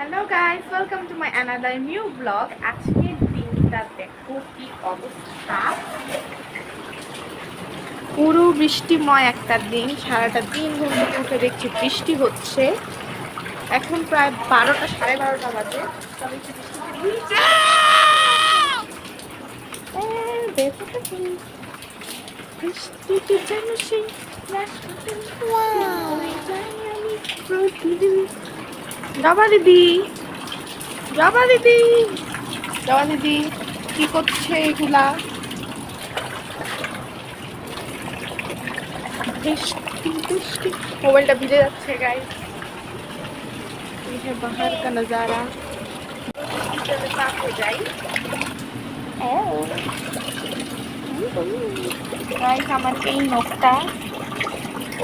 Hello guys, welcome to my another new blog. আজকের দিনটা দেখো কি অবস্থা, পুরো বৃষ্টিময় একটা দিন। সারাটা দিন ঘুম থেকে উঠে দেখছি বৃষ্টি হচ্ছে। এখন প্রায় 12টা, 12:30 বাজে। তবে একটু বৃষ্টিতে ভিজে। দেখো তো কি বৃষ্টিতে যেন সেই প্রতিদিন। জবা দিদি, জবা দিদি, জবা দিদি কি করছে এগুলা? বৃষ্টি বৃষ্টি, মোবাইলটা ভিজে যাচ্ছে গাইস। ये है बाहर का नज़ारा। हो जाए গাইস, আমার এই নখটা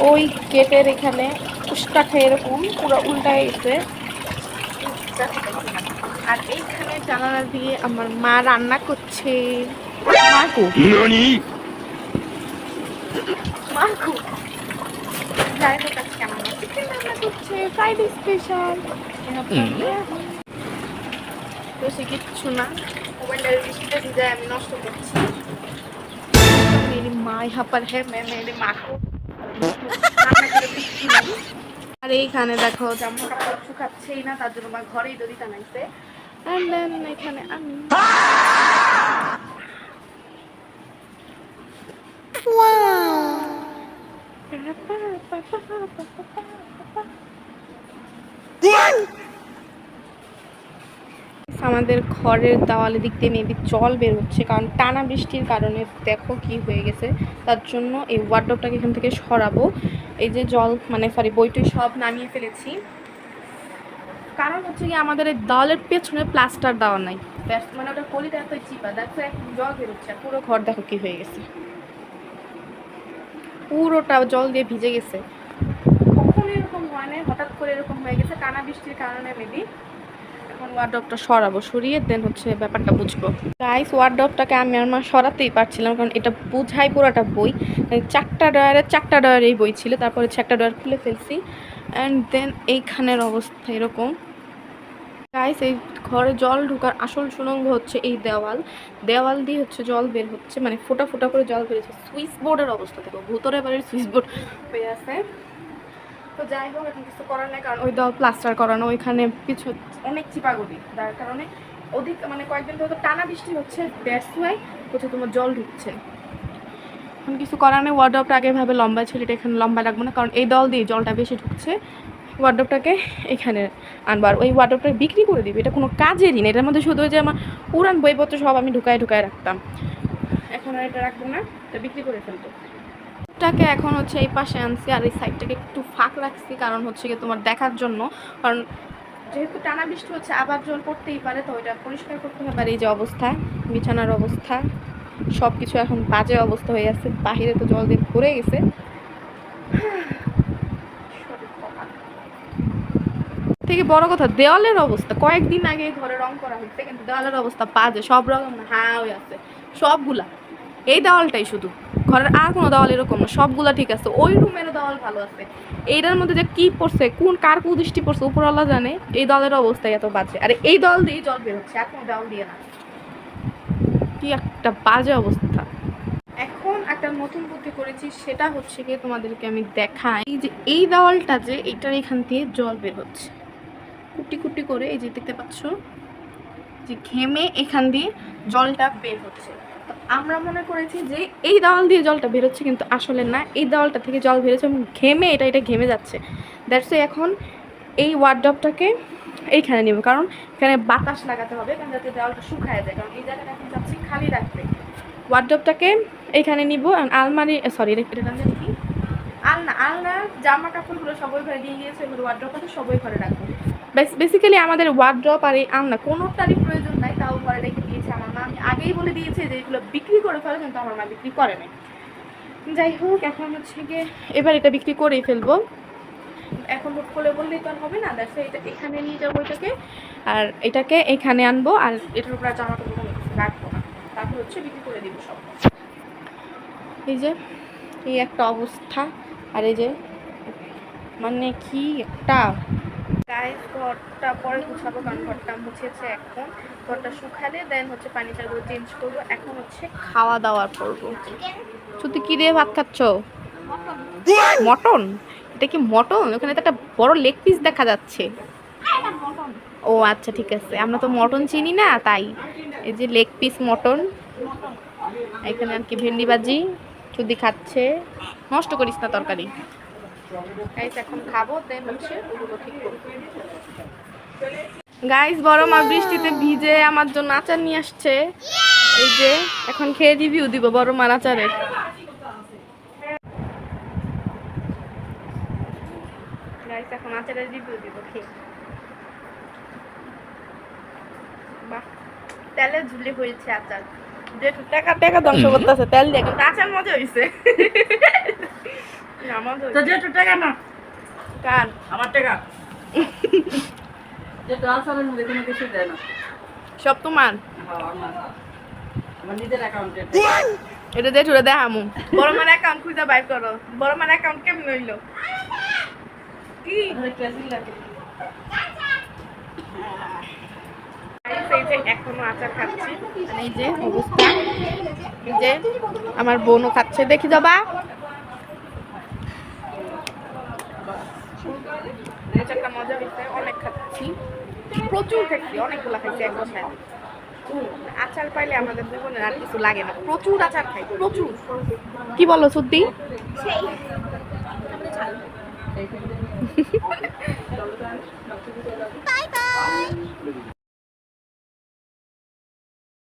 ওই গেটের এখানে উষ্টা খেয়ে এরকম পুরো উল্টা গেছে। আর এইখানে জানালা দিয়ে আমার মা রান্না করছে। মাকু মাকু যাই হোক, আজকে আমার মা চিকেন রান্না করছে, ফ্রাইডে স্পেশাল। বেশি কিচ্ছু না, মোবাইলটা বৃষ্টিতে ভিজায় আমি নষ্ট করছি। मेरी माँ यहाँ पर है, मैं मेरी माँ को রান্না করে দিচ্ছিলাম। আর এইখানে দেখো জামা কাপড় শুকাচ্ছেই না, তার জন্য মা ঘরেই দড়ি টানাইছে। And then এখানে আমি আমাদের ঘরের দেওয়ালের দিক দিয়ে মেবি জল বের হচ্ছে, কারণ টানা বৃষ্টির কারণে দেখো কি হয়ে গেছে। তার জন্য এই ওয়ার্ডরোবটাকে এখান থেকে সরাবো। এই যে জল মানে সরি বইটই সব নামিয়ে ফেলেছি, কারণ হচ্ছে কি আমাদের এই দেওয়ালের পেছনে প্লাস্টার দেওয়া নাই, মানে ওটা কলিতে এত চিপা, দেখো এখন জল বের হচ্ছে। পুরো ঘর দেখো কি হয়ে গেছে, পুরোটা জল দিয়ে ভিজে গেছে। কখনো এরকম হয় না, হঠাৎ করে এরকম হয়ে গেছে টানা বৃষ্টির কারণে মেবি। এখন ওয়ার্ডরোবটা সরাবো, সরিয়ে দেন হচ্ছে ব্যাপারটা বুঝবো। গাইস, ওয়ার্ডরোবটাকে আমি আর মা সরাতেই পারছিলাম, কারণ এটা বুঝাই পুরোটা বই, চারটা ডয়ারে এই বই ছিল। তারপরে একটা ডয়ার খুলে ফেলছি। অ্যান্ড দেন এইখানের অবস্থা এরকম। গাইস, এই ঘরে জল ঢোকার আসল সুড়ঙ্গ হচ্ছে এই দেওয়াল দিয়ে হচ্ছে জল বের হচ্ছে, মানে ফোঁটা ফোঁটা করে জল বেরোচ্ছে। সুইচ বোর্ডের অবস্থা দেখো, ভূতরে বাড়ির সুইচ বোর্ড হয়ে আছে। তো যাই হোক, এখন কিছু করার নেই, কারণ ওই দেওয়াল প্লাস্টার করানো, ওইখানে কিছু অনেক চিপাগলি, যার কারণে অধিক মানে কয়েকদিন ধরে তো টানা বৃষ্টি হচ্ছে, দ্যাটস ওয়াই হচ্ছে তোমার জল ঢুকছে। এখন কিছু করার নেই, ওয়ার্ডরোবটা আগে ভাবে লম্বা ছিল, এটা এখানে লম্বা রাখবো না, কারণ এই দল দিয়ে জলটা বেশি ঢুকছে। ওয়ার্ডরোবটাকে এখানে আনবো, আর ওই ওয়ার্ডরোবটা বিক্রি করে দিবে। এটা কোনো কাজেরই না, এটার মধ্যে শুধু যে আমার পুরান বইপত্র সব আমি ঢুকায় রাখতাম। এখন আর এটা রাখবো না, এটা বিক্রি করে ফেলবো। টাকে এখন হচ্ছে এই পাশে আনছি, আর এই সাইডটাকে একটু ফাঁক রাখছি, কারণ হচ্ছে কি তোমার দেখার জন্য, কারণ যেহেতু টানা বৃষ্টি হচ্ছে আবার জল পড়তেই পারে, তো এটা পরিষ্কার করতে হবে। আর এই যে অবস্থা, বিছানার অবস্থা, সব কিছু এখন বাজে অবস্থা হয়ে আছে। বাহিরে তো জল দিয়ে ভরে গেছে। থেকে বড় কথা, দেওয়ালের অবস্থা কয়েকদিন আগে ঘরে রং করা হচ্ছে, কিন্তু দেওয়ালের অবস্থা বাজে, সব রকম হ্যাঁ হয়ে আছে সবগুলা। এই দেওয়ালটাই শুধু, ঘরের আর কোনো দেওয়াল এরকম না, সবগুলা ঠিক আছে। ওই রুমেরও দেওয়াল ভালো আছে, এইটার মধ্যে যে কি পড়ছে, কার কুদৃষ্টি পড়ছে উপরওয়ালা জানে। এই দেওয়ালের অবস্থায় এত বাজে, আর এই দেওয়াল দিয়েই জল বের হচ্ছে, আর কোনো দেওয়াল দিয়ে না। কি একটা বাজে অবস্থা। এখন একটা নতুন বুদ্ধি করেছি, সেটা হচ্ছে কি তোমাদেরকে আমি দেখাই। এই যে এই দেওয়ালটা, যে এইটার এখান দিয়ে জল বের হচ্ছে কুটি কুটি করে, এই যে দেখতে পাচ্ছ যে ঘেমে এখান দিয়ে জলটা বের হচ্ছে। তো আমরা মনে করেছি যে এই দেওয়াল দিয়ে জলটা বেরোচ্ছে, কিন্তু আসলে না, এই দেওয়ালটা থেকে জল বেরোচ্ছে এবং ঘেমে এটা ঘেমে যাচ্ছে। দ্যাটস এখন এই ওয়ার্ডরোবটাকে এইখানে নেব, কারণ এখানে বাতাস লাগাতে হবে, কারণ যাতে দেওয়ালটা শুকায় যায়, কারণ এই জায়গাটা এখন যাচ্ছি খালি রাখতে। ওয়ার্ডরোবটাকে এইখানে নিব। আলমারি সরি এটা কি আলনা জামা কাপড়গুলো সবাই ঘরে দিয়ে গিয়েছে, এবার ওয়ার্ডরোবটা সবাই ঘরে রাখবো। বেসিক্যালি আমাদের ওয়ার্ডরোব আর এই আলনা কোনোটারই প্রয়োজন নাই, তাও ঘরে রেখে দিয়েছে আমার মা। আমি আগেই বলে দিয়েছে যে এগুলো বিক্রি করে ফেলে, কিন্তু আমার মা বিক্রি করে নাই। যাই হোক, এখন হচ্ছে গিয়ে এবার এটা বিক্রি করেই ফেলবো। এখন হুট করে বললেই তো আর হবে না, দেখো এটা এখানে নিয়ে যাবো এটাকে, আর এটাকে এখানে আনবো, আর এটার উপর জামা কাপড় রাখবো না, তারপর হচ্ছে বিক্রি করে দিব সব। এই যে এই একটা অবস্থা, আর এই যে মানে কি একটা গাইস ঘরটা পরে গুছাবো, কারণ ঘরটা মুছেছে এখন। ঘরটা শুকালে দেন হচ্ছে পানি চালগুলো চেঞ্জ করবো। এখন হচ্ছে খাওয়া দাওয়া করবো। শুধু কি দিয়ে ভাত খাচ্ছ? মটন? এটা কি মটন? ওখানে তো একটা বড় লেগ পিস দেখা যাচ্ছে। ও আচ্ছা ঠিক আছে, আমরা তো মটন চিনি না তাই। এই যে লেগ পিস মটন, এখানে আর কি ভেন্ডি ভাজি চুদি খাচ্ছে। নষ্ট করিস না তরকারি। গাইস এখন খাবো, দেন হচ্ছে ওগুলো ঠিক করবো। গাইস বড় মা বৃষ্টিতে ভিজে আমার জন্য আচার নিয়ে আসছে। এই যে এখন খেয়ে রিভিউ দিব বড় মার আচারের। গাইস এখন আচারের রিভিউ দিব খেয়ে। বাহ, তেলে ঝুলে হয়েছে আচার। যে টাকা টাকা ধ্বংস করতেছে তেল দিয়ে, কিন্তু আচার মজা হয়েছে। তো যে টাকা না কার? আমার টাকা যে ট্রান্সফারের মধ্যে কোনো কিছু দেয় না। সব তোমার? হ্যাঁ, আমার নিজের অ্যাকাউন্টে। এটা দিয়ে ছুড়ে দেখামু। বড় মার অ্যাকাউন্ট খুঁজে বাইর করো। বড় মার অ্যাকাউন্ট কেমন হইলো? কি ক্রেজি লাগে। এই যে এখনো আচার খাচ্ছি। মানে এই যে অবস্থা, এই যে আমার বোনও খাচ্ছে, দেখি যাবা। আচারটা মজা হয়েছে, অনেক খাচ্ছি, প্রচুর খাচ্ছি, অনেকগুলা খাইছি এক বছর। আচার পাইলে আমাদের জীবনের আর কিছু লাগে না, প্রচুর আচার খাই, প্রচুর। কি বলো সত্যি? Bye bye.